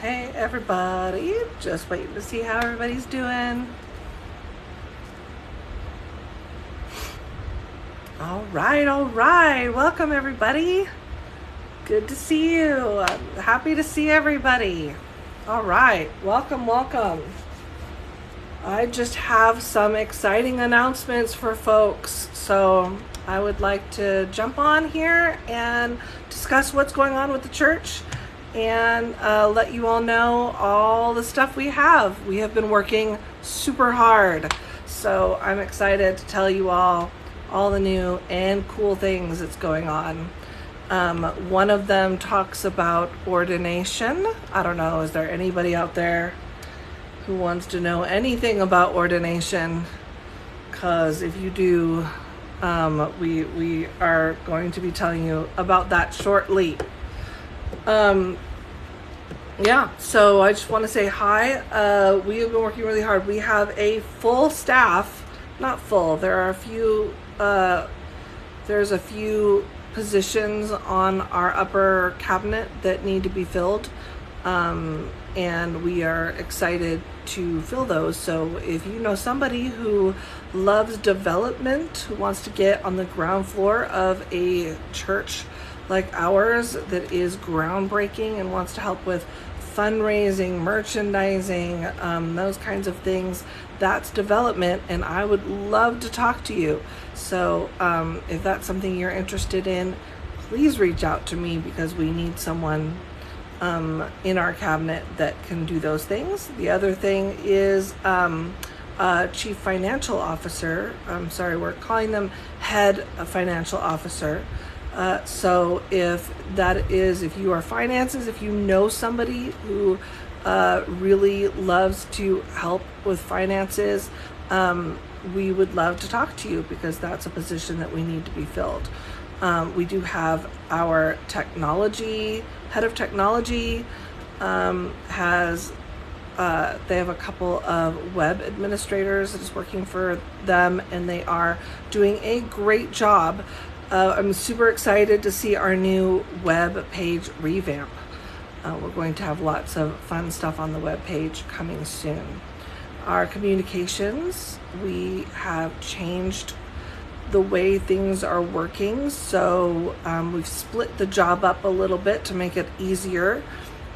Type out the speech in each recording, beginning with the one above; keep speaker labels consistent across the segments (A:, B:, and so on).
A: Hey everybody, just waiting to see how everybody's doing. All right, welcome everybody. Good to see you. I'm happy to see everybody. All right, welcome. I just have some exciting announcements for folks, so I would like to jump on here and discuss what's going on with the church and let you all know all the stuff we have. We have been working super hard, so I'm excited to tell you all the new and cool things that's going on. One of them talks about ordination. I don't know, is there anybody out there who wants to know anything about ordination? Because if you do, we are going to be telling you about that shortly. So I just want to say hi. We have been working really hard. We have a full staff, not full. There are there's a few positions on our upper cabinet that need to be filled. And we are excited to fill those. So if you know somebody who loves development, who wants to get on the ground floor of a church like ours that is groundbreaking and wants to help with fundraising, merchandising, those kinds of things, that's development, and I would love to talk to you. So if that's something you're interested in, please reach out to me, because we need someone in our cabinet that can do those things. The other thing is Chief Financial Officer. I'm sorry, we're calling them Head Financial Officer. So if you are finances, if you know somebody who really loves to help with finances, we would love to talk to you, because that's a position that we need to be filled. We do have our head of technology they have a couple of web administrators that is working for them, and they are doing a great job. I'm super excited to see our new web page revamp. We're going to have lots of fun stuff on the web page coming soon. Our communications, we have changed the way things are working. So we've split the job up a little bit to make it easier.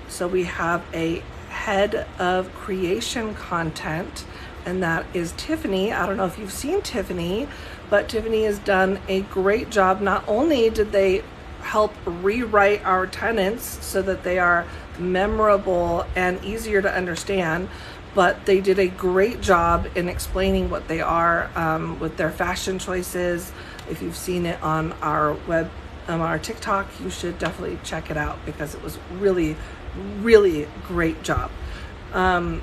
A: So we have a head of creation content, and that is Tiffany. I don't know if you've seen Tiffany, but Tiffany has done a great job. Not only did they help rewrite our tenets so that they are memorable and easier to understand, but they did a great job in explaining what they are with their fashion choices. If you've seen it on our web, our TikTok, you should definitely check it out, because it was really, really great job. I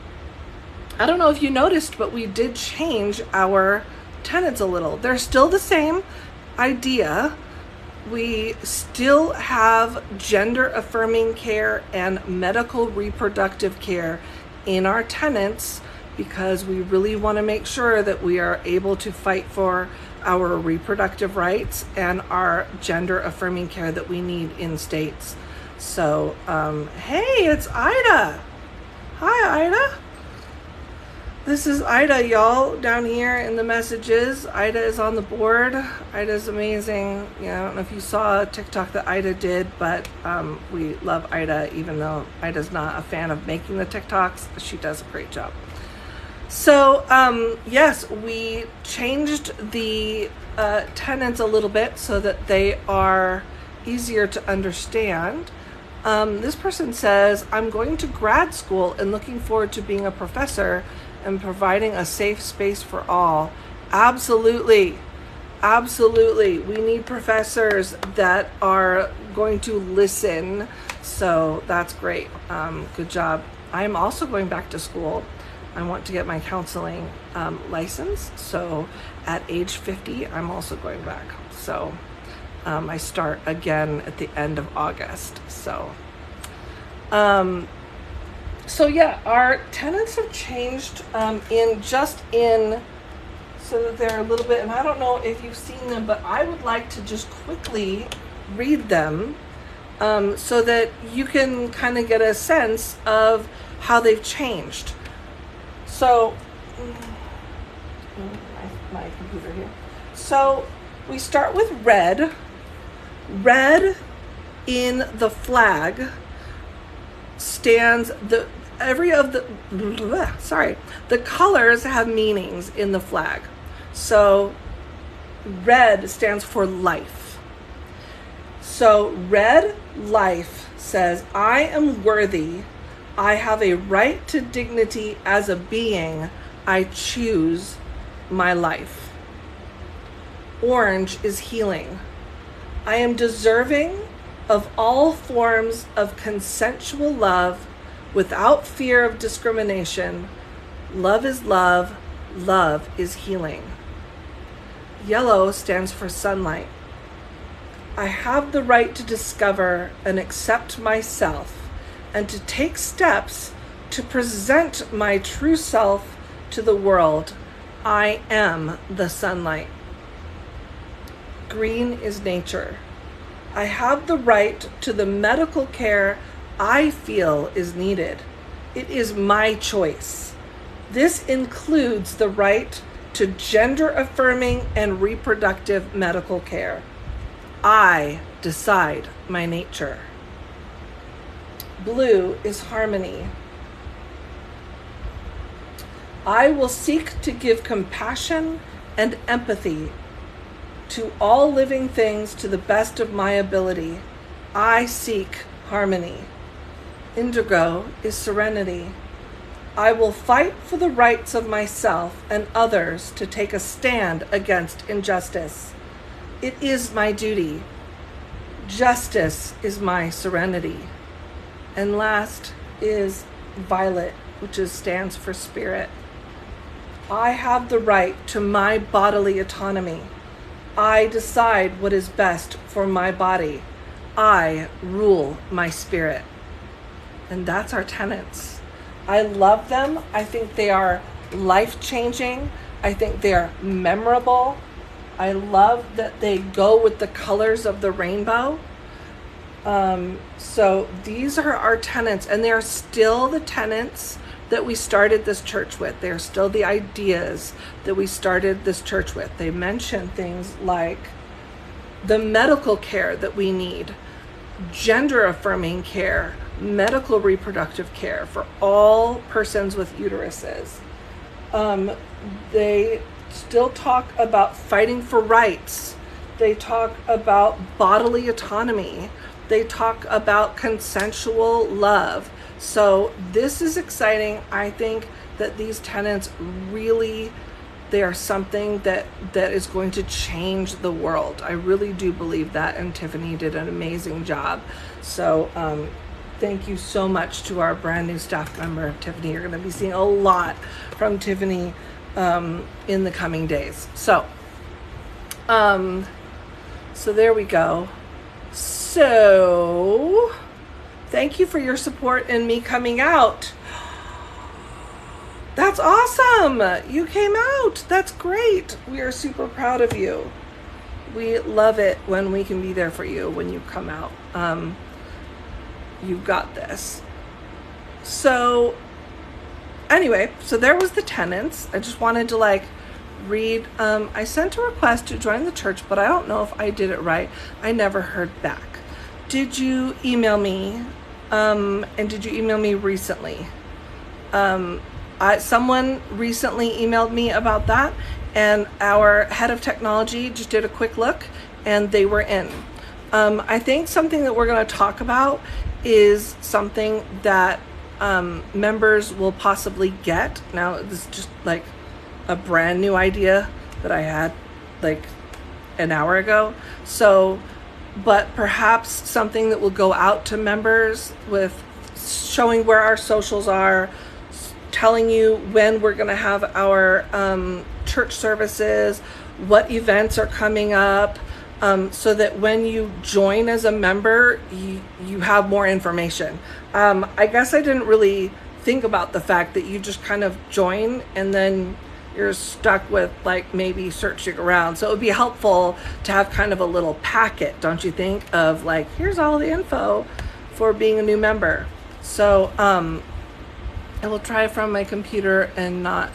A: don't know if you noticed, but we did change our tenets a little. They're still the same idea. We still have gender affirming care and medical reproductive care in our tenets, because we really want to make sure that we are able to fight for our reproductive rights and our gender affirming care that we need in states. So, hey, it's Ida. Hi, Ida. This is Ida, y'all, down here in the messages. Ida is on the board. Ida's amazing. I don't know if you saw a TikTok that Ida did, but we love Ida, even though Ida's not a fan of making the TikToks. She does a great job. So, yes, we changed the tenets a little bit so that they are easier to understand. This person says, I'm going to grad school and looking forward to being a professor and providing a safe space for all. Absolutely. We need professors that are going to listen. So that's great. Good job. I'm also going back to school. I want to get my counseling license. So at age 50, I'm also going back. So I start again at the end of August. So yeah, our tenets have changed so that they're a little bit, and I don't know if you've seen them, but I would like to just quickly read them so that you can kind of get a sense of how they've changed. So, my computer here. So we start with red. Red in the flag stands the colors have meanings in the flag. So red stands for life. So red life says, I am worthy. I have a right to dignity as a being. I choose my life. Orange is healing. I am deserving of all forms of consensual love without fear of discrimination. Love is love. Love is healing. Yellow stands for sunlight. I have the right to discover and accept myself and to take steps to present my true self to the world. I am the sunlight. Green is nature. I have the right to the medical care I feel is needed. It is my choice. This includes the right to gender affirming and reproductive medical care. I decide my nature. Blue is harmony. I will seek to give compassion and empathy to all living things to the best of my ability. I seek harmony. Indigo is serenity. I will fight for the rights of myself and others to take a stand against injustice. It is my duty. Justice is my serenity. And last is violet, which stands for spirit. I have the right to my bodily autonomy. I decide what is best for my body. I rule my spirit. And that's our tenets. I love them. I think they are life-changing. I think they are memorable. I love that they go with the colors of the rainbow. So these are our tenets, and they are still the tenets that we started this church with. They are still the ideas that we started this church with. They mention things like the medical care that we need, gender affirming care, medical reproductive care for all persons with uteruses. They still talk about fighting for rights. They talk about bodily autonomy. They talk about consensual love. So this is exciting. I think that these tenets really, they are something that is going to change the world. I really do believe that, and Tiffany did an amazing job. So thank you so much to our brand new staff member, Tiffany. You're going to be seeing a lot from Tiffany in the coming days. So there we go. So thank you for your support in me coming out. That's awesome. You came out. That's great. We are super proud of you. We love it when we can be there for you when you come out. You've got this. So anyway, so there was the tenets. I just wanted to read. I sent a request to join the church, but I don't know if I did it right. I never heard back. Did you email me? And did you email me recently? Someone recently emailed me about that, and our head of technology just did a quick look, and they were in. I think something that we're going to talk about is something that members will possibly get. Now, this is just a brand new idea that I had an hour ago. So, but perhaps something that will go out to members with showing where our socials are, telling you when we're going to have our church services, what events are coming up, so that when you join as a member, you have more information. I guess I didn't really think about the fact that you just kind of join and then you're stuck with like maybe searching around. So it would be helpful to have kind of a little packet, don't you think, of like, here's all the info for being a new member. So I will try from my computer and not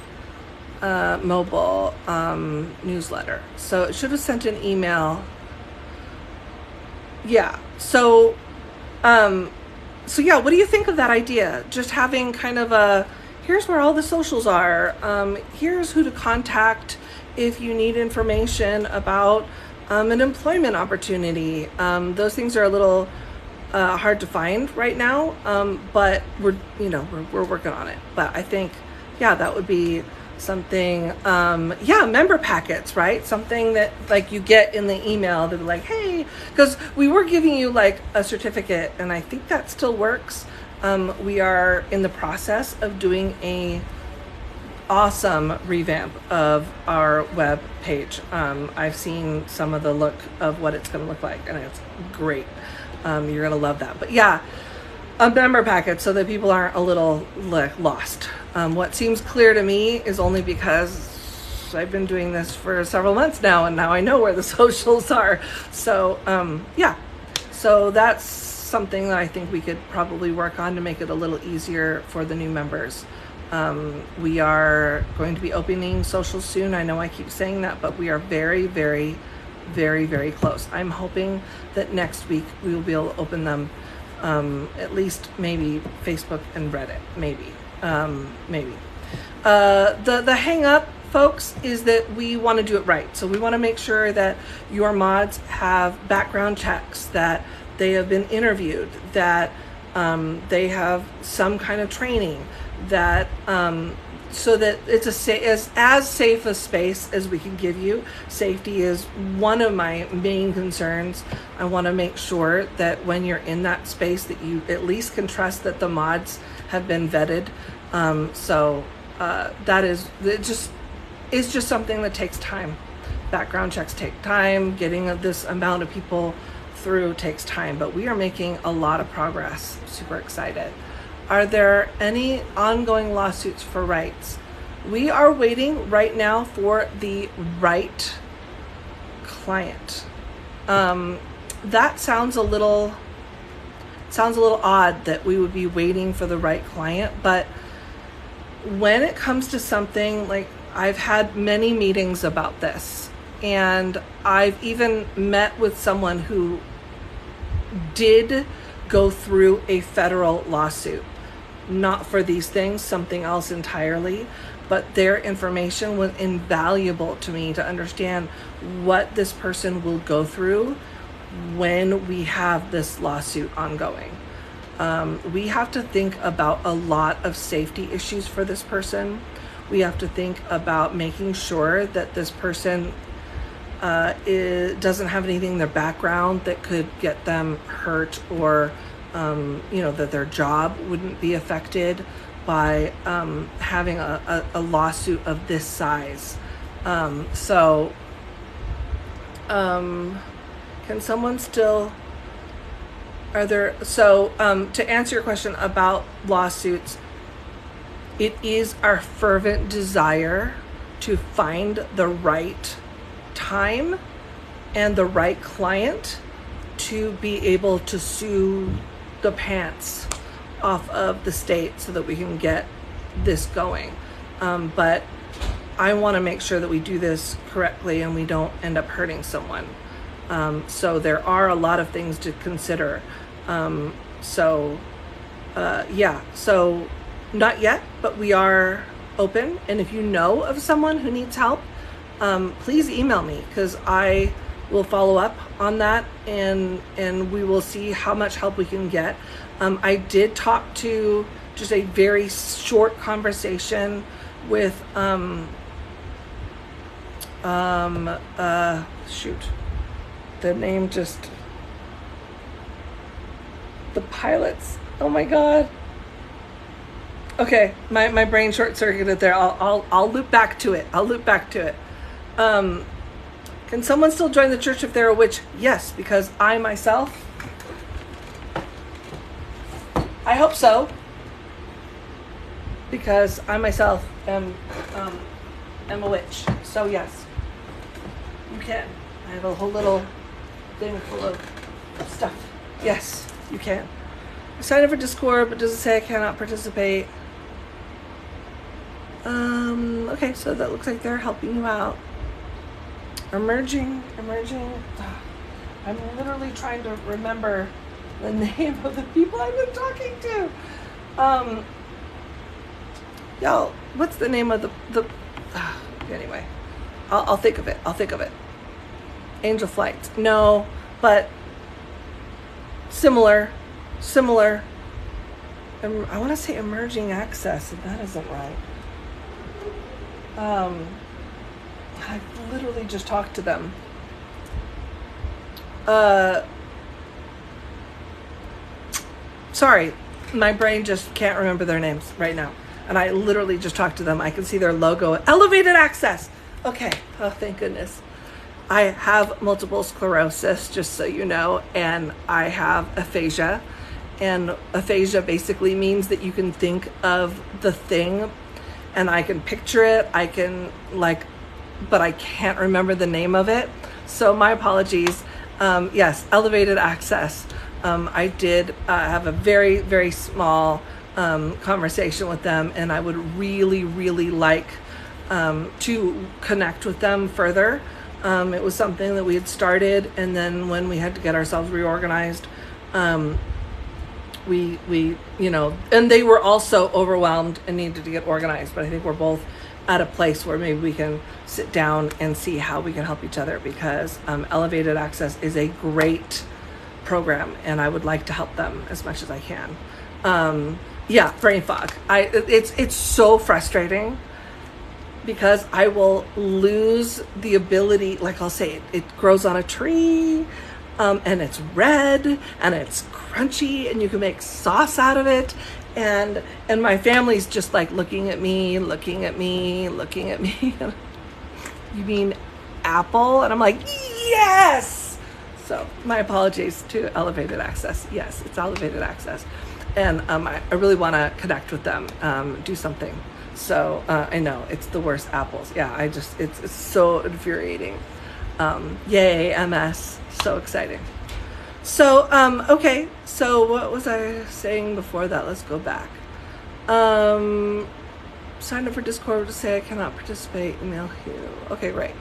A: mobile newsletter. So it should have sent an email. Yeah. So yeah, what do you think of that idea? Just having kind of a, here's where all the socials are. Here's who to contact if you need information about an employment opportunity. Those things are a little hard to find right now, but we're working on it. But I think, yeah, that would be something. Member packets, right? Something that like you get in the email that like, hey, because we were giving you like a certificate, and I think that still works. We are in the process of doing a awesome revamp of our web page. I've seen some of the look of what it's going to look like, and it's great. You're going to love that. But yeah, a member packet so that people aren't a little lost. What seems clear to me is only because I've been doing this for several months now, and now I know where the socials are. So so that's something that I think we could probably work on to make it a little easier for the new members. We are going to be opening socials soon. I know I keep saying that, but we are very, very, very, very close. I'm hoping that next week we will be able to open them, at least maybe Facebook and Reddit, maybe. The hang up, folks, is that we want to do it right. So we want to make sure that your mods have background checks, that they have been interviewed, that they have some kind of training, that so that it's as safe a space as we can give you. Safety is one of my main concerns. I want to make sure that when you're in that space that you at least can trust that the mods have been vetted. That is, it's just something that takes time. Background checks take time. Getting this amount of people through takes time, but we are making a lot of progress. Super excited. Are there any ongoing lawsuits for rights? We are waiting right now for the right client. That sounds a little odd that we would be waiting for the right client, but when it comes to something like, I've had many meetings about this, and I've even met with someone who did go through a federal lawsuit, not for these things, something else entirely, but their information was invaluable to me to understand what this person will go through when we have this lawsuit ongoing. We have to think about a lot of safety issues for this person. We have to think about making sure that this person doesn't have anything in their background that could get them hurt, or that their job wouldn't be affected by having a lawsuit of this size. Can someone still, to answer your question about lawsuits, it is our fervent desire to find the right time and the right client to be able to sue the pants off of the state so that we can get this going. But I want to make sure that we do this correctly and we don't end up hurting someone. So there are a lot of things to consider. So not yet, but we are open. And if you know of someone who needs help, please email me, because I will follow up on that, and we will see how much help we can get. I did talk to, just a very short conversation with the name just, the pilots, oh my god. Okay, my brain short-circuited there. I'll loop back to it. Can someone still join the Church if they're a witch? Yes, because I myself, I hope so, because I myself am am a witch. So yes, you can. I have a whole little thing full of stuff. Yes, you can. I signed up for Discord, but does it say I cannot participate? Okay, so that looks like they're helping you out. Emerging. I'm literally trying to remember the name of the people I've been talking to. Y'all, what's the name of the anyway, I'll think of it. Angel Flights. No, but similar. I want to say Emerging Access, if that isn't right. I literally just talked to them. Sorry, my brain just can't remember their names right now. And I literally just talked to them. I can see their logo. Elevated Access. Okay. Oh, thank goodness. I have multiple sclerosis, just so you know, and I have aphasia. And aphasia basically means that you can think of the thing and I can picture it. I can but I can't remember the name of it. So my apologies. Yes, Elevated Access. I did have a very, very small conversation with them, and I would really, really like to connect with them further. It was something that we had started, and then when we had to get ourselves reorganized, we and they were also overwhelmed and needed to get organized. But I think we're both at a place where maybe we can sit down and see how we can help each other, because Elevated Access is a great program, and I would like to help them as much as I can. Brain fog. It's so frustrating, because I will lose the ability, like I'll say it grows on a tree, and it's red and it's crunchy and you can make sauce out of it. And my family's just like looking at me. You mean apple? And I'm like, yes! So my apologies to Elevated Access. Yes, it's Elevated Access. And I really want to connect with them, do something. So I know it's the worst apples. Yeah, it's so infuriating. Yay, MS. So exciting. So, okay. So what was I saying before that? Let's go back. Signed up for Discord to say I cannot participate. Email you. Okay, right.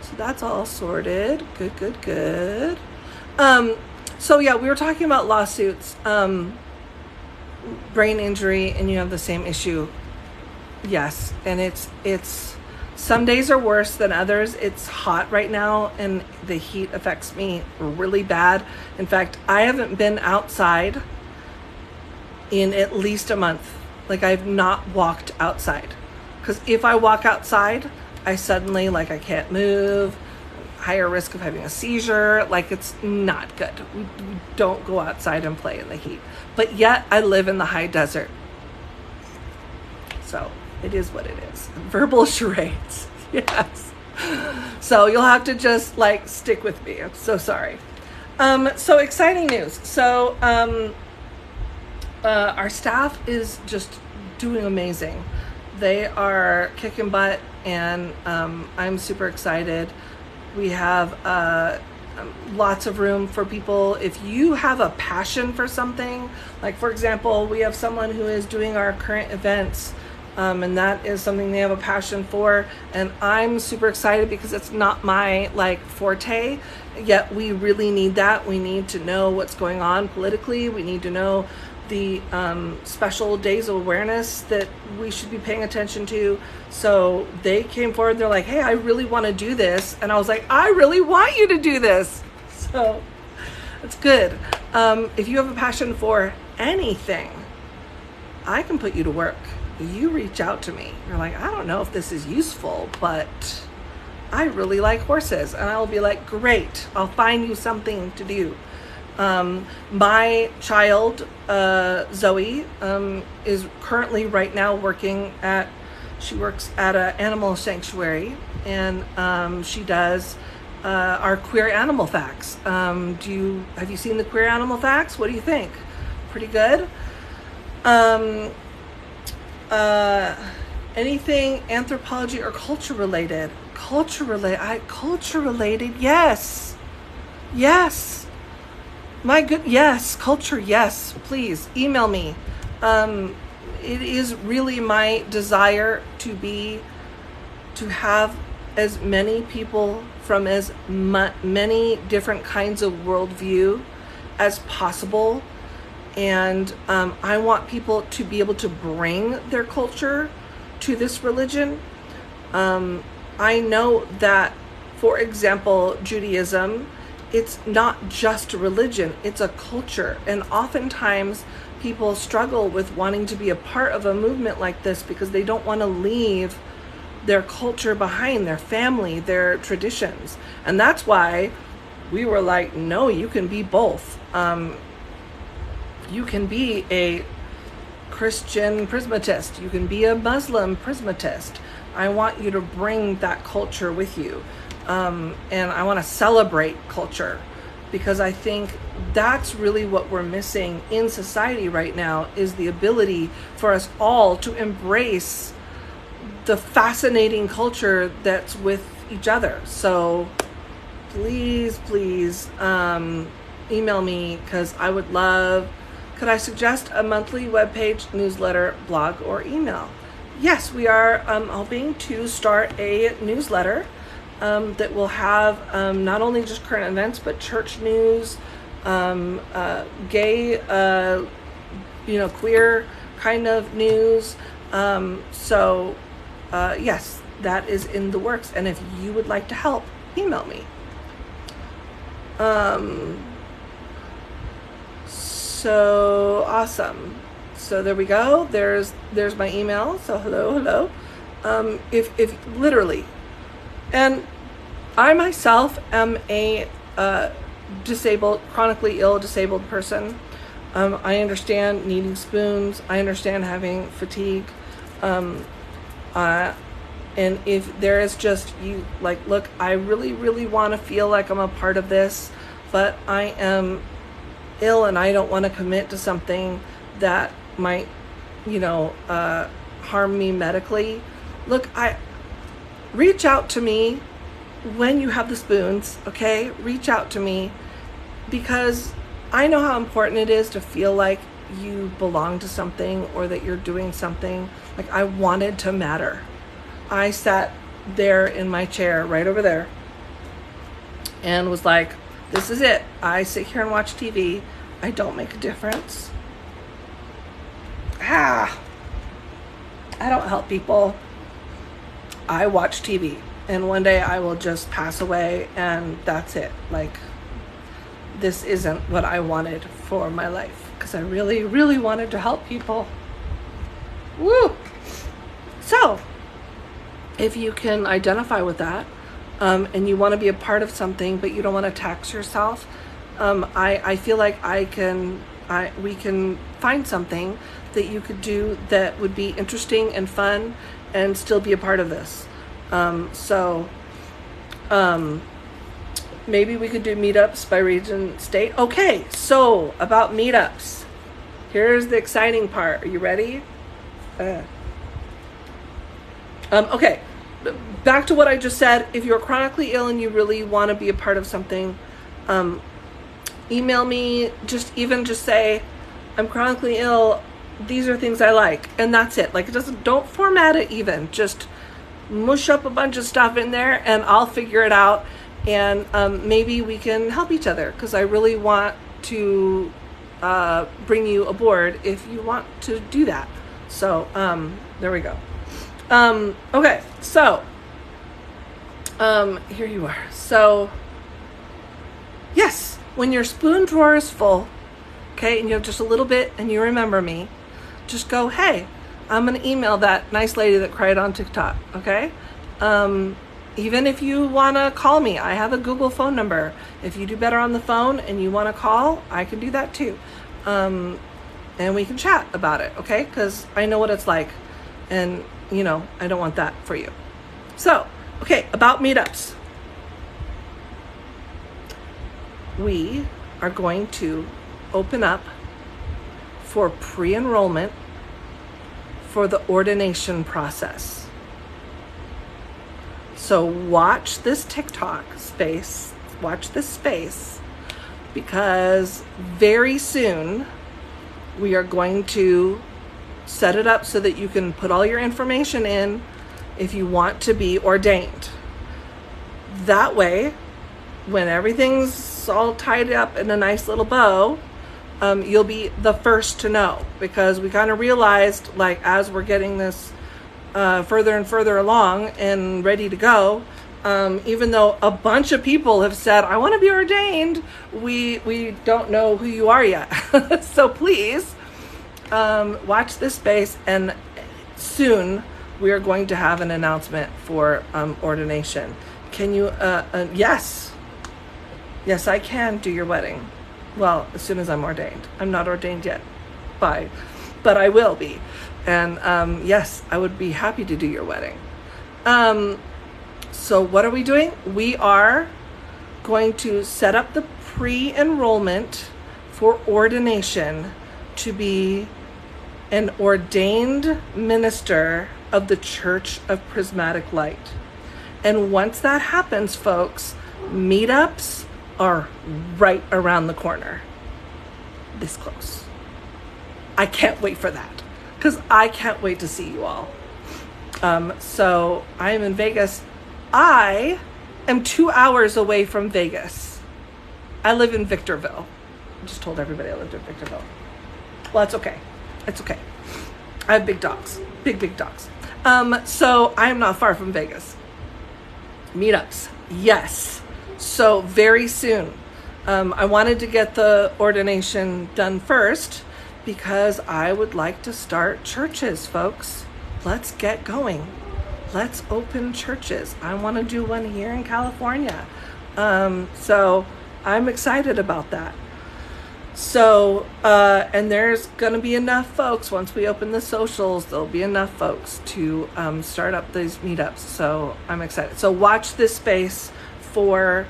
A: So that's all sorted. Good. So yeah, we were talking about lawsuits, brain injury, and you have the same issue. Yes. And it's some days are worse than others. It's hot right now, and the heat affects me really bad. In fact, I haven't been outside in at least a month. Like, I've not walked outside, because if I walk outside, I suddenly, I can't move, higher risk of having a seizure. It's not good. We don't go outside and play in the heat. But yet I live in the high desert. So it is what it is. Verbal charades. Yes. So you'll have to just stick with me. I'm so sorry. So exciting news. So our staff is just doing amazing. They are kicking butt, and I'm super excited. We have lots of room for people. If you have a passion for something, for example, we have someone who is doing our current events, and that is something they have a passion for, and I'm super excited because it's not my forte, yet we really need that. We need to know what's going on politically. We need to know the special days of awareness that we should be paying attention to. So they came forward, they're like, hey, I really want to do this. And I was like, I really want you to do this. So it's good. If you have a passion for anything, I can put you to work. You reach out to me. You're like, I don't know if this is useful, but I really like horses. And I'll be like, great, I'll find you something to do. My child, Zoe, is currently right now she works at an animal sanctuary, and she does our queer animal facts. Have you seen the queer animal facts? What do you think? Pretty good. Anything anthropology or culture related. Culture related, yes. Yes. Yes, culture, yes. Please email me. It is really my desire to have as many people from as many different kinds of worldview as possible. And I want people to be able to bring their culture to this religion. I know that, for example, Judaism, it's not just a religion, it's a culture. And oftentimes people struggle with wanting to be a part of a movement like this because they don't want to leave their culture behind, their family, their traditions. And that's why we were like, no, you can be both. You can be a Christian prismatist. You can be a Muslim prismatist. I want you to bring that culture with you. And I want to celebrate culture, because I think that's really what we're missing in society right now, is the ability for us all to embrace the fascinating culture that's with each other. So please, email me, because I would love. Could I suggest a monthly webpage, newsletter, blog, or email? Yes, we are hoping to start a newsletter that will have not only just current events, but church news, gay, queer kind of news. Yes, that is in the works. And if you would like to help, email me. So awesome. So there we go. There's my email. So hello. If literally, and I myself am a chronically ill disabled person. I understand needing spoons. I understand having fatigue. And if there is just you, like, look, I really want to feel like I'm a part of this, but I am ill and I don't want to commit to something that might, harm me medically. Look, reach out to me when you have the spoons, okay? Reach out to me, because I know how important it is to feel like you belong to something, or that you're doing something. Like, I wanted to matter. I sat there in my chair right over there and was like, this is it. I sit here and watch TV. I don't make a difference. I don't help people. I watch TV, and one day I will just pass away, and that's it. Like, this isn't what I wanted for my life, because I really wanted to help people. Woo! So, if you can identify with that, and you want to be a part of something, but you don't want to tax yourself, I feel like we can find something that you could do that would be interesting and fun and still be a part of this. Maybe we could do meetups by region, state. Okay, so about meetups. Here's the exciting part. Are you ready? Okay, back to what I just said. If you're chronically ill and you really want to be a part of something, email me. Just say, I'm chronically ill. These are things I like, and that's it. Like, don't format it even. Just mush up a bunch of stuff in there, and I'll figure it out. And maybe we can help each other, because I really want to bring you aboard if you want to do that. So there we go. Okay, so here you are. So yes, when your spoon drawer is full, okay, and you have just a little bit and you remember me, just go, hey, I'm going to email that nice lady that cried on TikTok, okay? Even if you want to call me, I have a Google phone number. If you do better on the phone and you want to call, I can do that too. And we can chat about it, okay? Because I know what it's like, and, I don't want that for you. So, okay, about meetups. We are going to open up for pre-enrollment for the ordination process. So watch this TikTok space, watch this space, because very soon we are going to set it up so that you can put all your information in if you want to be ordained. That way, when everything's all tied up in a nice little bow, you'll be the first to know, because we kind of realized, like, as we're getting this further and further along and ready to go, even though a bunch of people have said, I want to be ordained, we don't know who you are yet. So please watch this space, and soon we are going to have an announcement for ordination. Can you, yes, I can do your wedding. Well, as soon as I'm ordained. I'm not ordained yet. Bye. But I will be. And yes, I would be happy to do your wedding. So what are we doing? We are going to set up the pre-enrollment for ordination to be an ordained minister of the Church of Prismatic Light. And once that happens, folks, meetups are right around the corner. This close. I can't wait for that, because I can't wait to see you all. So I am in Vegas. I am 2 hours away from Vegas. I live in Victorville. I just told everybody I lived in Victorville. Well, it's okay. It's okay. I have big dogs. Big dogs. So I am not far from Vegas. Meetups. Yes. So very soon. I wanted to get the ordination done first because I would like to start churches, folks. Let's get going. Let's open churches. I want to do one here in California. So I'm excited about that. So, and there's going to be enough folks. Once we open the socials, there'll be enough folks to start up these meetups. So I'm excited. So watch this space for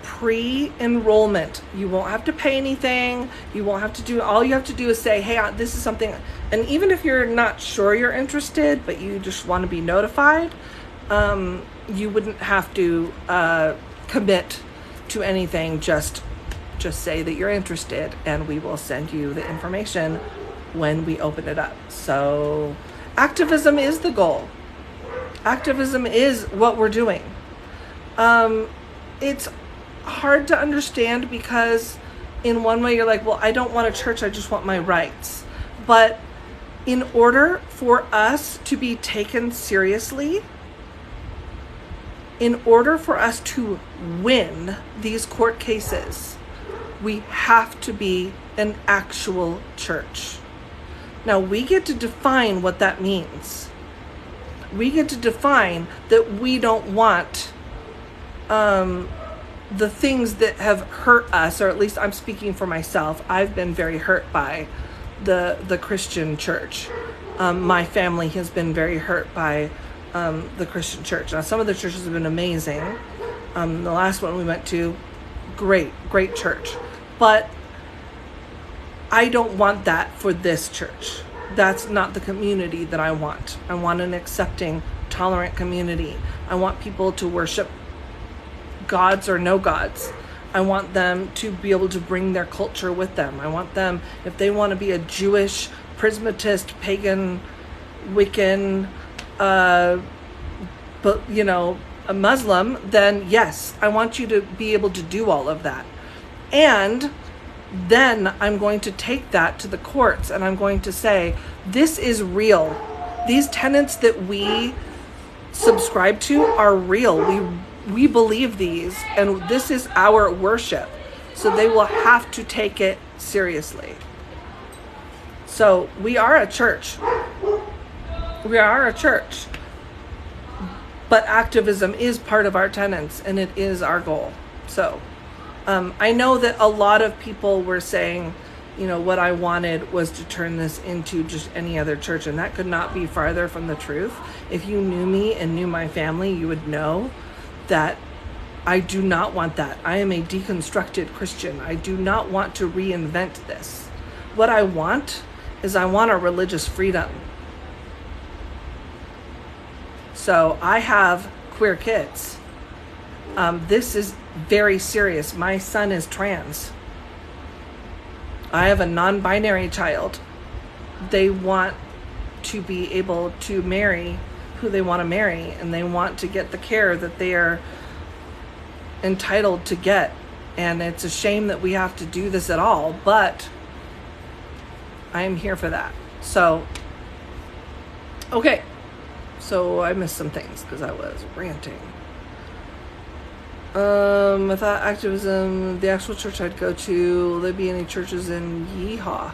A: pre-enrollment. You won't have to pay anything. You won't have to do, all you have to do is say, hey, this is something. And even if you're not sure you're interested, but you just want to be notified, you wouldn't have to commit to anything. Just say that you're interested, and we will send you the information when we open it up. So activism is the goal. Activism is what we're doing. It's hard to understand because in one way you're like, well, I don't want a church, I just want my rights. But in order for us to be taken seriously, in order for us to win these court cases, we have to be an actual church. Now, we get to define what that means. We get to define that we don't want the things that have hurt us, or at least I'm speaking for myself. I've been very hurt by the Christian church. My family has been very hurt by the Christian church. Now, some of the churches have been amazing. The last one we went to, great church. But I don't want that for this church. That's not the community that I want. I want an accepting, tolerant community. I want people to worship gods or no gods. I want them to be able to bring their culture with them. I want them, if they want to be a Jewish, Prismatist, pagan, Wiccan, but a Muslim, then yes, I want you to be able to do all of that. And then I'm going to take that to the courts, and I'm going to say, this is real. These tenets that we subscribe to are real. We believe these, and this is our worship. So they will have to take it seriously. So we are a church. We are a church. But activism is part of our tenets, and it is our goal. So I know that a lot of people were saying, what I wanted was to turn this into just any other church, and that could not be farther from the truth. If you knew me and knew my family, you would know that I do not want that. I am a deconstructed Christian. I do not want to reinvent this. What I want is I want a religious freedom. So I have queer kids. This is very serious. My son is trans. I have a non-binary child. They want to be able to marry who they want to marry, and they want to get the care that they are entitled to get. And it's a shame that we have to do this at all, but I am here for that. So, okay. So I missed some things because I was ranting. I thought activism, the actual church I'd go to, will there be any churches in Yeehaw?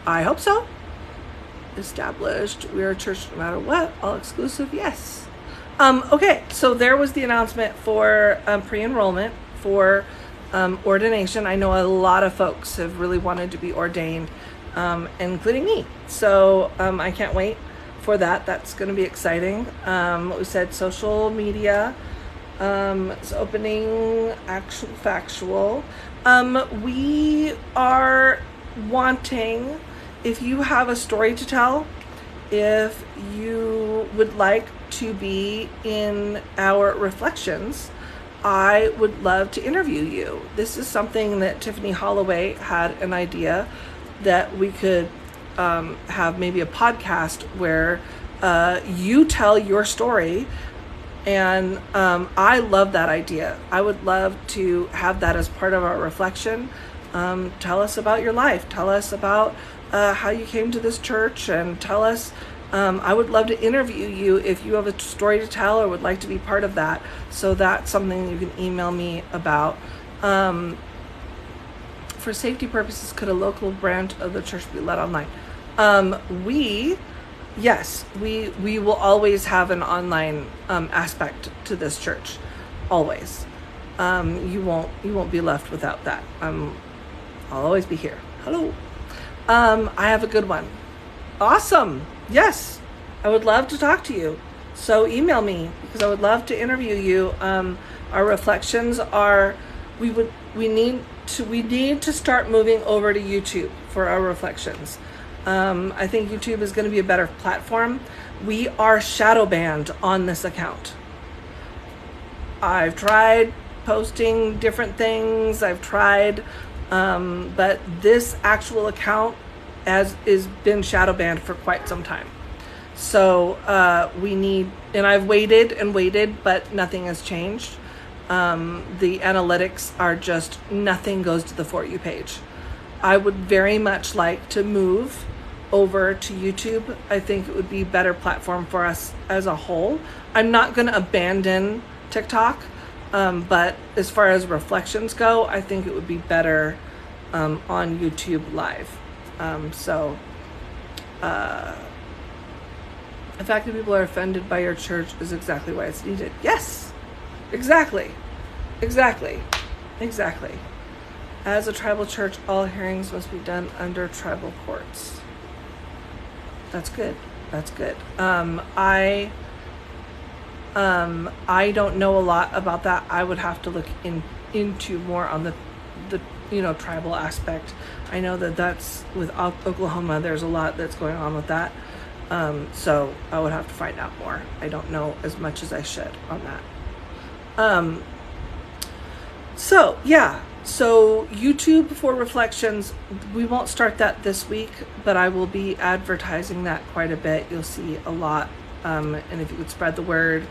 A: I hope so. Established, we are a church no matter what, all exclusive, yes. Okay, so there was the announcement for pre-enrollment for ordination. I know a lot of folks have really wanted to be ordained, including me. So I can't wait for that. That's going to be exciting. We said social media is opening, actual, factual. We are wanting, if you have a story to tell, if you would like to be in our reflections, I would love to interview you. This is something that Tiffany Holloway had an idea that we could have maybe a podcast where you tell your story. And I love that idea. I would love to have that as part of our reflection. Tell us about your life. Tell us about how you came to this church, and tell us, I would love to interview you if you have a story to tell or would like to be part of that. So that's something you can email me about. For safety purposes, could a local branch of the church be led online? Yes, we will always have an online aspect to this church, always. You won't be left without that. I'll always be here. Hello. I have a good one. Awesome. Yes, I would love to talk to you. So email me because I would love to interview you. Our reflections are, we need to start moving over to YouTube for our reflections. I think YouTube is going to be a better platform. We are shadow banned on this account. I've tried posting different things. I've tried, but this actual account is been shadow banned for quite some time. So we need, and I've waited and waited, but nothing has changed. The analytics are just, nothing goes to the For You page. I would very much like to move over to YouTube. I think it would be a better platform for us as a whole. I'm not going to abandon TikTok, but as far as reflections go, I think it would be better on YouTube Live. The fact that people are offended by your church is exactly why it's needed. Yes, exactly. As a tribal church, all hearings must be done under tribal courts. That's good. I don't know a lot about that. I would have to look into more on the tribal aspect. I know that's with Oklahoma. There's a lot that's going on with that. So I would have to find out more. I don't know as much as I should on that. So YouTube for reflections, we won't start that this week, but I will be advertising that quite a bit. You'll see a lot. And if you could spread the word,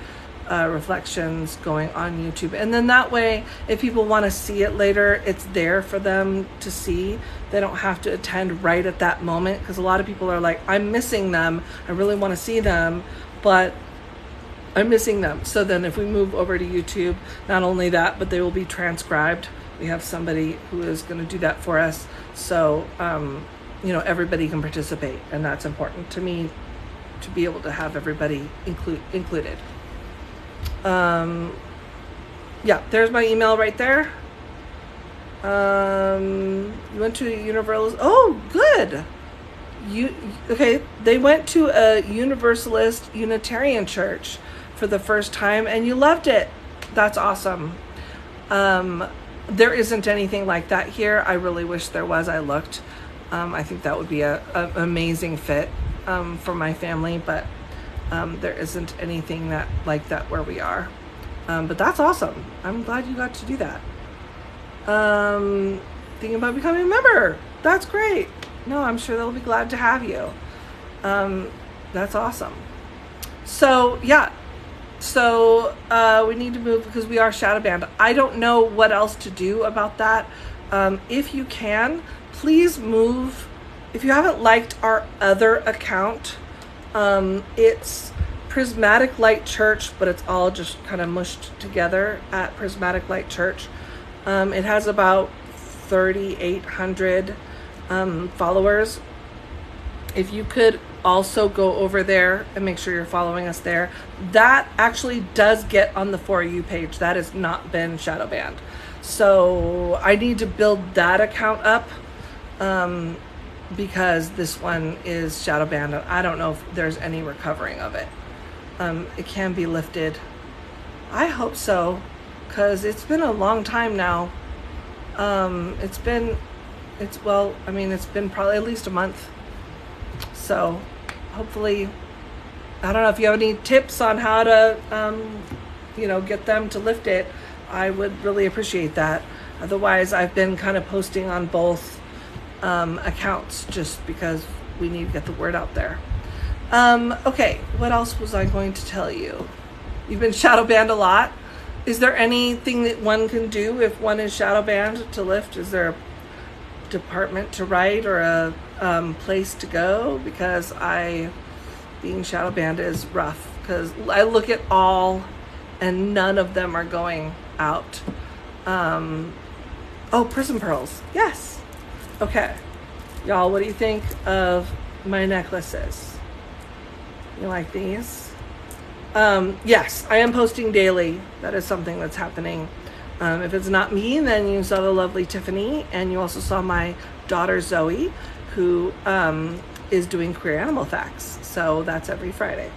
A: reflections going on YouTube. And then that way, if people want to see it later, it's there for them to see. They don't have to attend right at that moment, because a lot of people are like, I'm missing them. I really want to see them, but I'm missing them. So then if we move over to YouTube, not only that, but they will be transcribed. We have somebody who is going to do that for us. So, everybody can participate. And that's important to me, to be able to have everybody included. There's my email right there. You went to a Universalist. Oh, good. They went to a Universalist Unitarian church for the first time, and you loved it. That's awesome. There isn't anything like that here. I really wish there was. I looked. I think that would be an amazing fit for my family, but there isn't anything that like that where we are. But that's awesome. I'm glad you got to do that. Thinking about becoming a member. That's great. No, I'm sure they'll be glad to have you. That's awesome. So yeah, so we need to move because we are shadow banned. I don't know what else to do about that. If you can, please move. If you haven't liked our other account, it's Prismatic Light Church, but it's all just kind of mushed together at Prismatic Light Church. It has about 3,800 followers. If you could also go over there and make sure you're following us there. That actually does get on the For You page. That has not been shadow banned. So I need to build that account up because this one is shadow banned. I don't know if there's any recovering of it. It can be lifted. I hope so, because it's been a long time now. It's been probably at least a month. So hopefully, I don't know if you have any tips on how to, get them to lift it. I would really appreciate that. Otherwise, I've been kind of posting on both accounts just because we need to get the word out there. Okay, what else was I going to tell you? You've been shadow banned a lot. Is there anything that one can do if one is shadow banned to lift? Is there a department to write or a place to go? Because being shadow banned is rough, because I look at all and none of them are going out. Prism pearls. Yes. Okay. Y'all, what do you think of my necklaces? You like these? Yes, I am posting daily. That is something that's happening. If it's not me, then you saw the lovely Tiffany, and you also saw my daughter Zoe, who is doing Queer Animal Facts. So that's every Friday.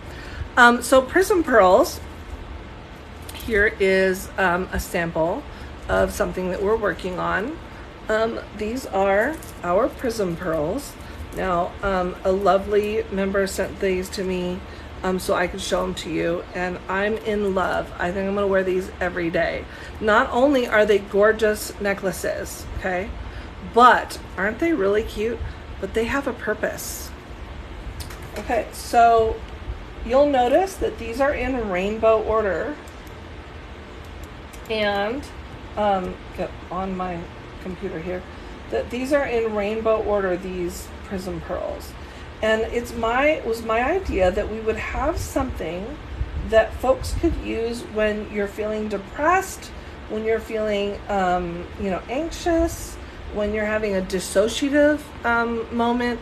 A: So Prism Pearls, here is a sample of something that we're working on. These are our Prism Pearls. Now, a lovely member sent these to me so I could show them to you, and I'm in love. I think I'm going to wear these every day. Not only are they gorgeous necklaces, okay, but aren't they really cute? But they have a purpose. Okay, so you'll notice that these are in rainbow order, and get on my computer here, that these are in rainbow order, these Prism Pearls. And it was my idea that we would have something that folks could use when you're feeling depressed, when you're feeling, anxious, when you're having a dissociative moment,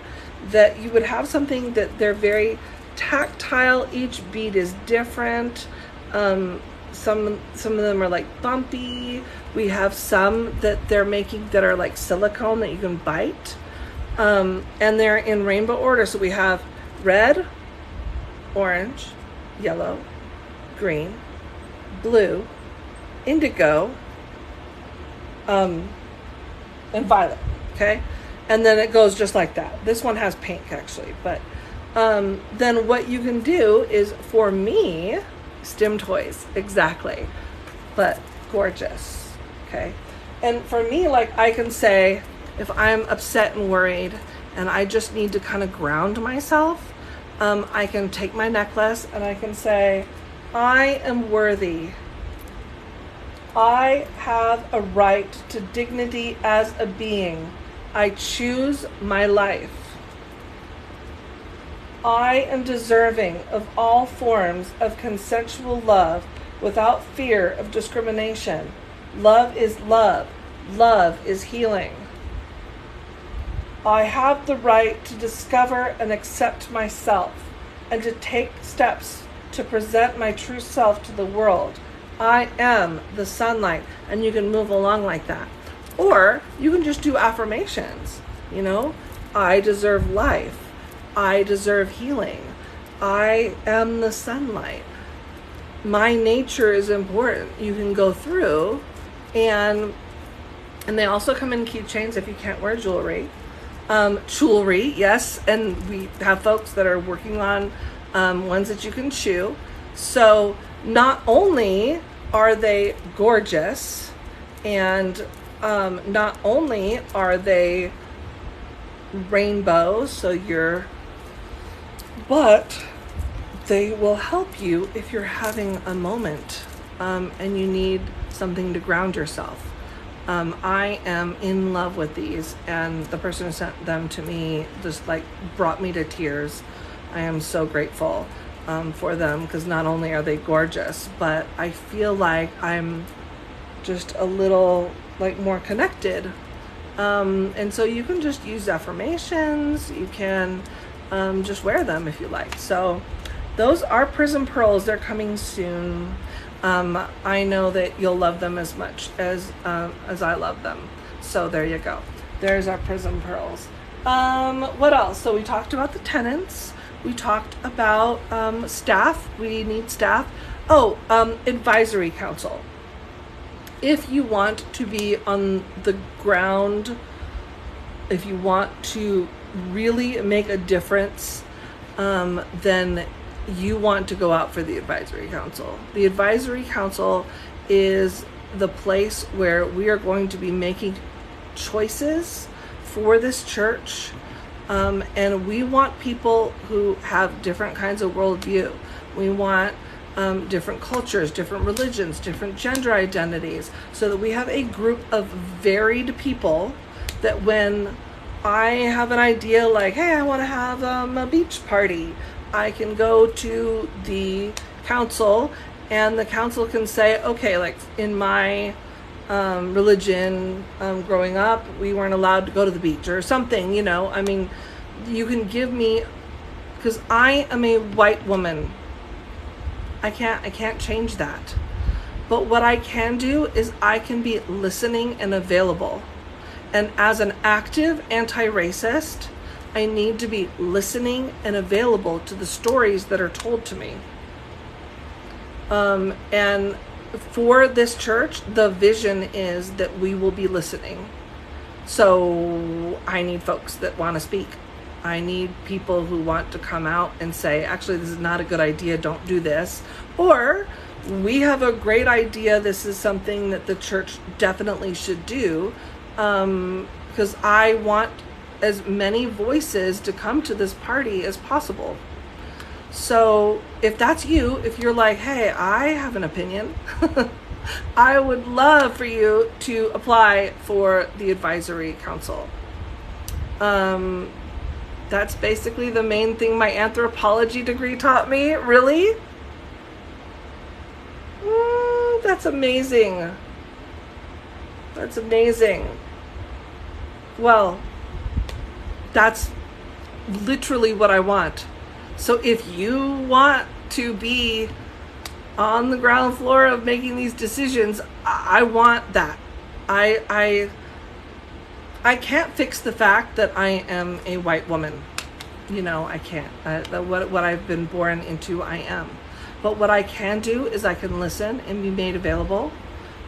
A: that you would have something that they're very tactile. Each bead is different. Some of them are like bumpy. We have some that they're making that are like silicone that you can bite. And they're in rainbow order. So we have red, orange, yellow, green, blue, indigo, and violet. Okay. And then it goes just like that. This one has pink actually, but then what you can do is, for me, stem toys, exactly, but gorgeous. Okay. And for me, like, I can say, if I'm upset and worried and I just need to kind of ground myself, I can take my necklace and I can say, I am worthy. I have a right to dignity as a being. I choose my life. I am deserving of all forms of consensual love without fear of discrimination. Love is love. Love is healing. I have the right to discover and accept myself and to take steps to present my true self to the world. I am the sunlight. And you can move along like that. Or you can just do affirmations. I deserve life. I deserve healing. I am the sunlight. My nature is important. You can go through, and they also come in keychains if you can't wear jewelry. Jewelry, yes, and we have folks that are working on ones that you can chew. So not only are they gorgeous, and not only are they rainbows, but they will help you if you're having a moment and you need something to ground yourself. I am in love with these, and the person who sent them to me just like brought me to tears. I am so grateful for them, because not only are they gorgeous, but I feel like I'm just a little like more connected. And so you can just use affirmations. You can just wear them if you like. So those are Prism Pearls. They're coming soon. I know that you'll love them as much as I love them. So there you go. There's our Prism Pearls. What else? So we talked about the tenants. We talked about staff. We need staff. Oh, advisory council. If you want to be on the ground, if you want to really make a difference, then you want to go out for the advisory council. The advisory council is the place where we are going to be making choices for this church. And we want people who have different kinds of worldview. We want different cultures, different religions, different gender identities, so that we have a group of varied people that when I have an idea like, hey, I want to have a beach party, I can go to the council, and the council can say, okay, like in my religion, growing up, we weren't allowed to go to the beach or something, I mean, you can give me, because I am a white woman. I can't change that. But what I can do is I can be listening and available. And as an active anti-racist, I need to be listening and available to the stories that are told to me. And for this church, the vision is that we will be listening. So I need folks that want to speak. I need people who want to come out and say, actually, this is not a good idea, don't do this. Or we have a great idea, this is something that the church definitely should do. Because I want as many voices to come to this party as possible. So if that's you, if you're like, hey, I have an opinion, I would love for you to apply for the advisory council. That's basically the main thing my anthropology degree taught me. Really? That's amazing. That's amazing. Well, that's literally what I want. So if you want to be on the ground floor of making these decisions, I want that. I can't fix the fact that I am a white woman. I can't. What I've been born into, I am. But what I can do is I can listen and be made available,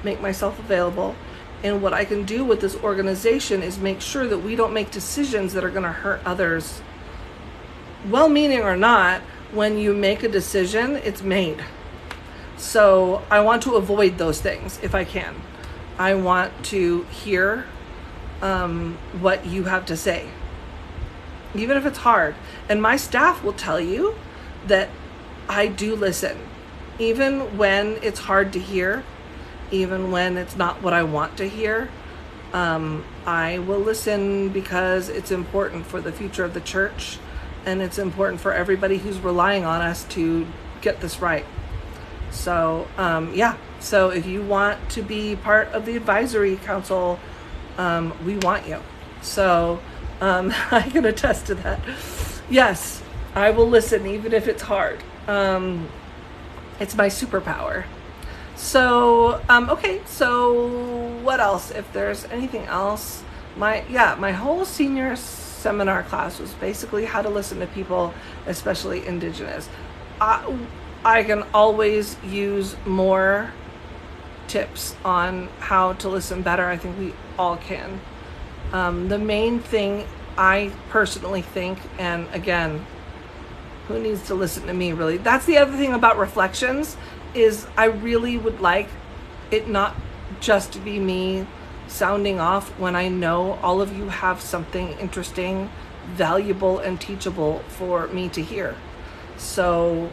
A: make myself available. And what I can do with this organization is make sure that we don't make decisions that are going to hurt others. Well-meaning or not, when you make a decision, it's made. So I want to avoid those things if I can. I want to hear what you have to say, even if it's hard. And my staff will tell you that I do listen, even when it's hard to hear, even when it's not what I want to hear. I will listen because it's important for the future of the church, and it's important for everybody who's relying on us to get this right. So so if you want to be part of the advisory council, we want you. So I can attest to that. Yes, I will listen even if it's hard. It's my superpower. So okay, so what else? If there's anything else, my whole senior seminar class was basically how to listen to people, especially Indigenous. I can always use more tips on how to listen better. I think we all can. The main thing I personally think, and again, who needs to listen to me, really? That's the other thing about reflections, is I really would like it not just to be me sounding off when I know all of you have something interesting, valuable, and teachable for me to hear. So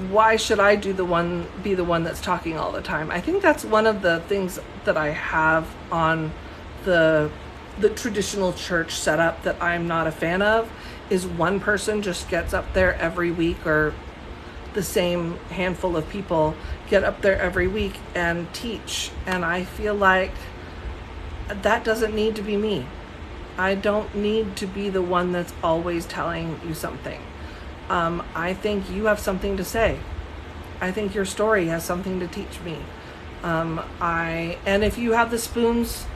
A: why should I be the one that's talking all the time? I think that's one of the things that I have on the traditional church setup that I'm not a fan of, is one person just gets up there every week, or the same handful of people get up there every week and teach. And I feel like that doesn't need to be me. I don't need to be the one that's always telling you something. I think you have something to say. I think your story has something to teach me. And if you have the spoons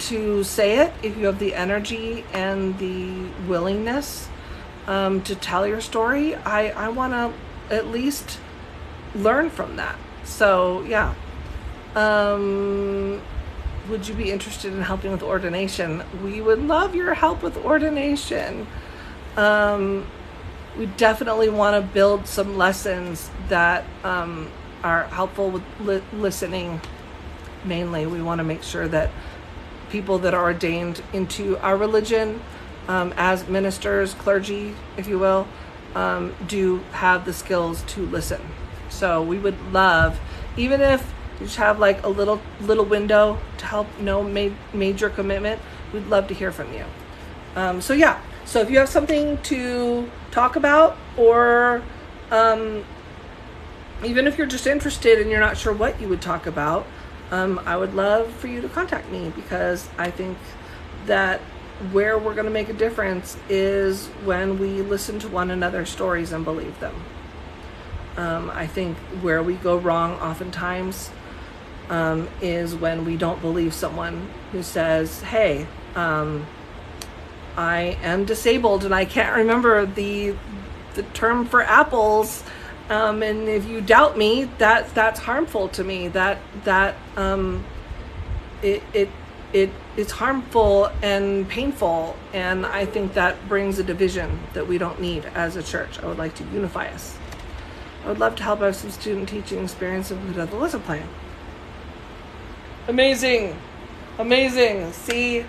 A: to say it, if you have the energy and the willingness to tell your story, I want to at least learn from that. So yeah. Would you be interested in helping with ordination? We would love your help with ordination. We definitely want to build some lessons that are helpful with listening. Mainly, we want to make sure that people that are ordained into our religion, as ministers, clergy, if you will, do have the skills to listen. So we would love, even if you just have like a little window to help, major commitment, we'd love to hear from you. So yeah, so if you have something to talk about, or even if you're just interested and you're not sure what you would talk about, I would love for you to contact me, because I think that where we're going to make a difference is when we listen to one another's stories and believe them. I think where we go wrong oftentimes is when we don't believe someone who says, hey, I am disabled and I can't remember the term for apples, and if you doubt me, that's harmful to me. It's harmful and painful, and I think that brings a division that we don't need as a church. I would like to unify us. I would love to help out some student teaching experience and put out the lesson plan. Amazing. See,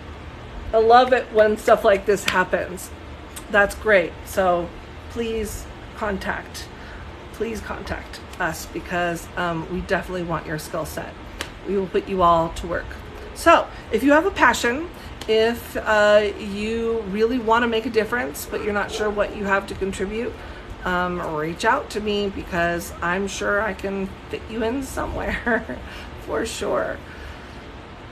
A: I love it when stuff like this happens. That's great. So please contact us, because we definitely want your skill set. We will put you all to work. So if you have a passion, if you really want to make a difference, but you're not sure what you have to contribute, reach out to me, because I'm sure I can fit you in somewhere for sure.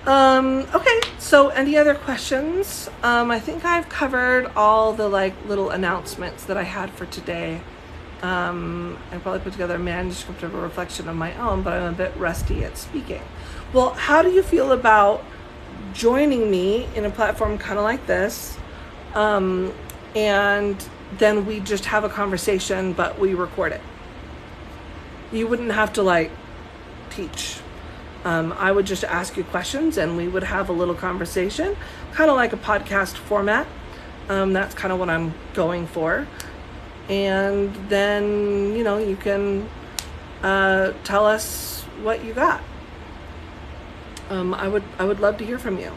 A: Okay, so any other questions? I think I've covered all the little announcements that I had for today. I probably put together a manuscript of a reflection of my own, but I'm a bit rusty at speaking. Well, how do you feel about joining me in a platform kind of like this? And then we just have a conversation, but we record it. You wouldn't have to teach. I would just ask you questions and we would have a little conversation, kind of like a podcast format. That's kind of what I'm going for. And then, you can tell us what you got. I would love to hear from you.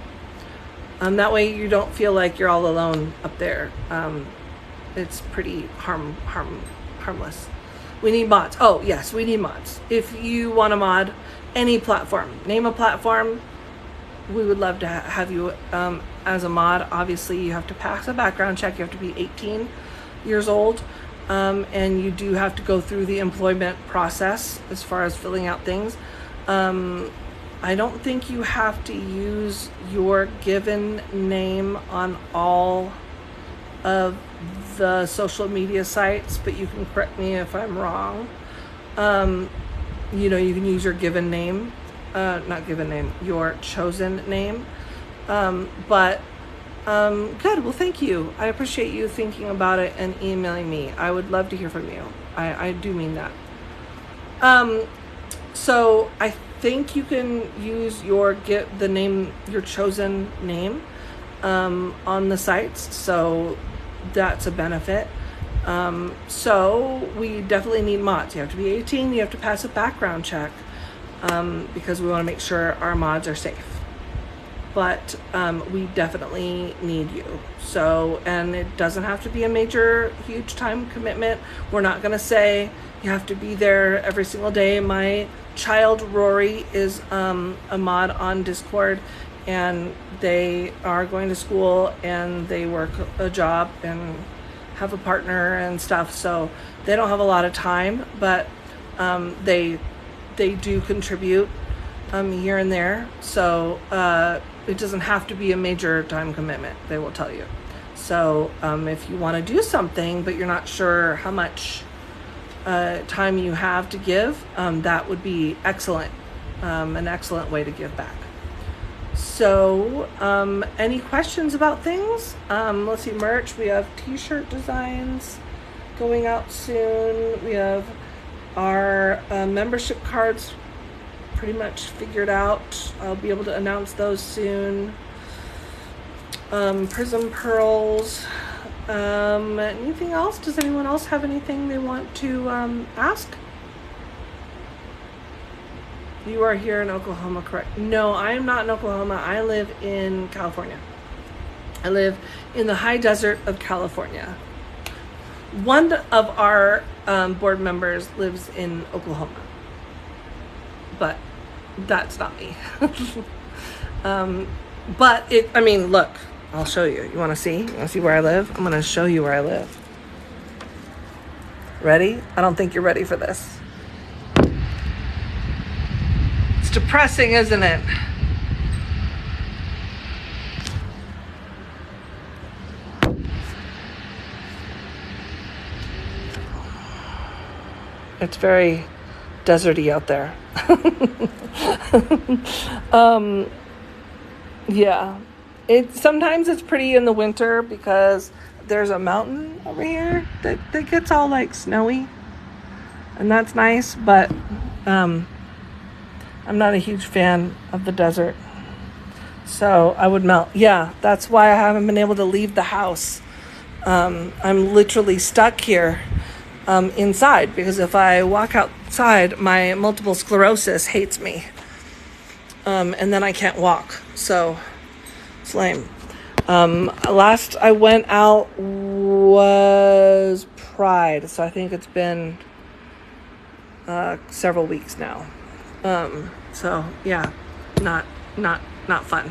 A: That way you don't feel like you're all alone up there. It's pretty harmless. We need mods. Oh yes, we need mods. If you want to mod any platform, name a platform. We would love to have you as a mod. Obviously, you have to pass a background check. You have to be 18 years old, and you do have to go through the employment process as far as filling out things. I don't think you have to use your given name on all of the social media sites, but you can correct me if I'm wrong. You can use your given name, your chosen name. But good. Well, thank you. I appreciate you thinking about it and emailing me. I would love to hear from you. I do mean that. So I think you can use your chosen name. on the sites, so that's a benefit. So we definitely need mods. You have to be 18, you have to pass a background check, because we want to make sure our mods are safe. But we definitely need you. So, and it doesn't have to be a major, huge time commitment. We're not going to say you have to be there every single day. My child, Rory, is a mod on Discord, and they are going to school and they work a job and have a partner and stuff. So they don't have a lot of time, but they do contribute here and there. So it doesn't have to be a major time commitment, they will tell you. So if you want to do something, but you're not sure how much time you have to give, that would be excellent, an excellent way to give back. So any questions about things? Let's see, merch. We have t-shirt designs going out soon. We have our membership cards pretty much figured out. I'll be able to announce those soon. Prism pearls. Anything else? Does anyone else have anything they want to ask? You are here in Oklahoma, correct? No, I am not in Oklahoma. I live in California. I live in the high desert of California. One of our board members lives in Oklahoma, but that's not me. But I mean, look, I'll show you. You want to see? You want to see where I live? I'm going to show you where I live. Ready? I don't think you're ready for this. It's depressing, isn't it? It's very deserty out there. Yeah. Sometimes it's pretty in the winter because there's a mountain over here that gets all like snowy, and that's nice, but I'm not a huge fan of the desert, so I would melt. Yeah, that's why I haven't been able to leave the house. I'm literally stuck here inside, because if I walk outside, my multiple sclerosis hates me, and then I can't walk, so it's lame. Last I went out was Pride, so I think it's been several weeks now. So yeah, not fun.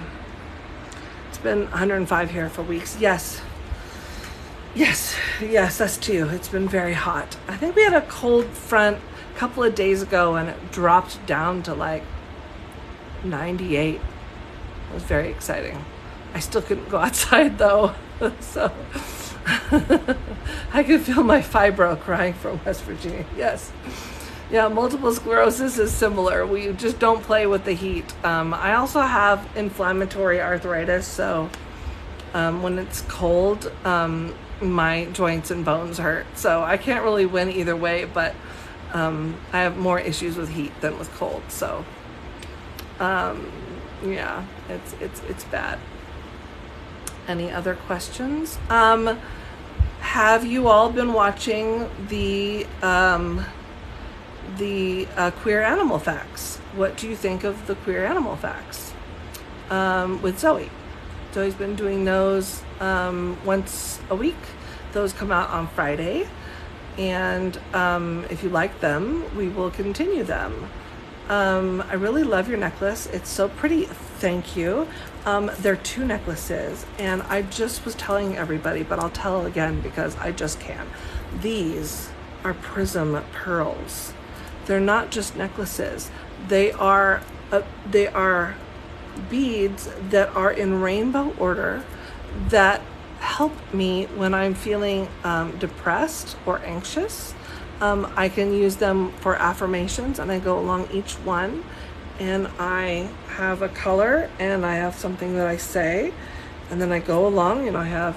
A: It's been 105 here for weeks. Yes, us too. It's been very hot. I think we had a cold front a couple of days ago, and it dropped down to like 98. It was very exciting. I still couldn't go outside though, so I could feel my fibro crying from West Virginia. Yes. Yeah, multiple sclerosis is similar. We just don't play with the heat. I also have inflammatory arthritis, so when it's cold, my joints and bones hurt. So I can't really win either way, but I have more issues with heat than with cold. So yeah, it's bad. Any other questions? Have you all been watching the Queer Animal Facts? What do you think of the Queer Animal Facts with Zoe? Zoe's been doing those once a week. Those come out on Friday, and if you like them, we will continue them. I really love your necklace. It's so pretty. Thank you. They're 2 necklaces, and I just was telling everybody, but I'll tell again because I just can. These are prism pearls. They're not just necklaces. They are beads that are in rainbow order that help me when I'm feeling depressed or anxious. I can use them for affirmations, and I go along each one, and I have a color and I have something that I say, and then I go along, and I have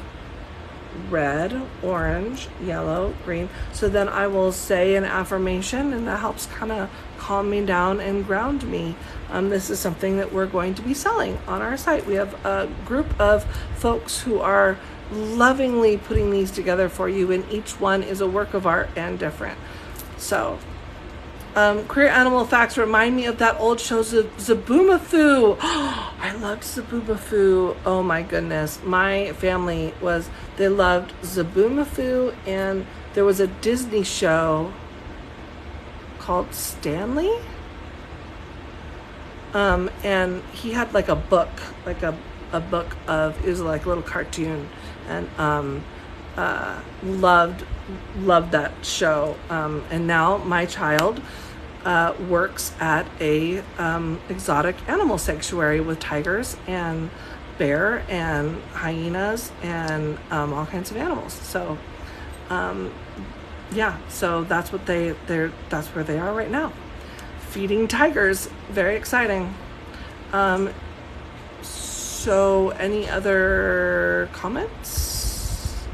A: red, orange, yellow, green. So then I will say an affirmation, and that helps kind of calm me down and ground me. This is something that we're going to be selling on our site. We have a group of folks who are lovingly putting these together for you, and each one is a work of art and different. So queer animal facts remind me of that old show Zaboomafoo. I loved Zaboomafoo. Oh my goodness. My family they loved Zaboomafoo, and there was a Disney show called Stanley. And he had like a book, like a book of, it was like a little cartoon, and loved that show. And now my child works at a exotic animal sanctuary with tigers and bear and hyenas and all kinds of animals. So yeah, so that's what that's where they are right now, feeding tigers. Very exciting. So any other comments?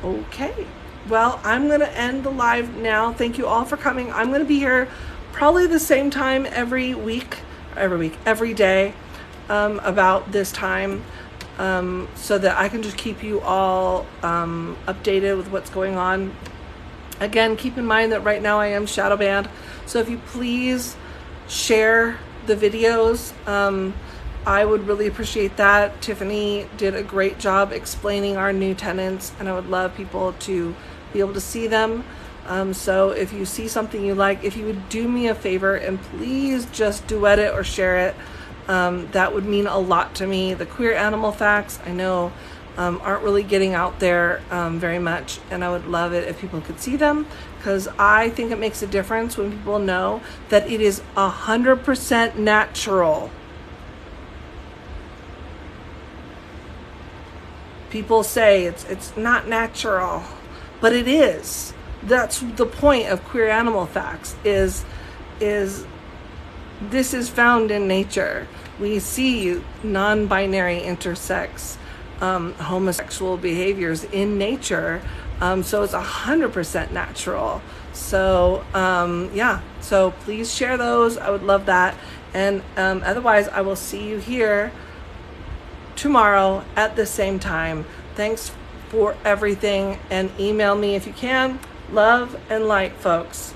A: Okay. Well, I'm going to end the live now. Thank you all for coming. I'm going to be here probably the same time every day, about this time, so that I can just keep you all updated with what's going on. Again, keep in mind that right now I am shadow banned. So if you please share the videos, I would really appreciate that. Tiffany did a great job explaining our new tenants, and I would love people to be able to see them. So if you see something you like, if you would do me a favor and please just duet it or share it, that would mean a lot to me. The queer animal facts, I know, aren't really getting out there very much, and I would love it if people could see them, because I think it makes a difference when people know that it is 100% natural. People say it's not natural, but it is. That's the point of queer animal facts, is this is found in nature. We see non-binary, intersex, homosexual behaviors in nature, so it's 100% natural. So yeah, so please share those. I would love that. And otherwise, I will see you here tomorrow at the same time. Thanks for everything, and email me if you can. Love and light, folks.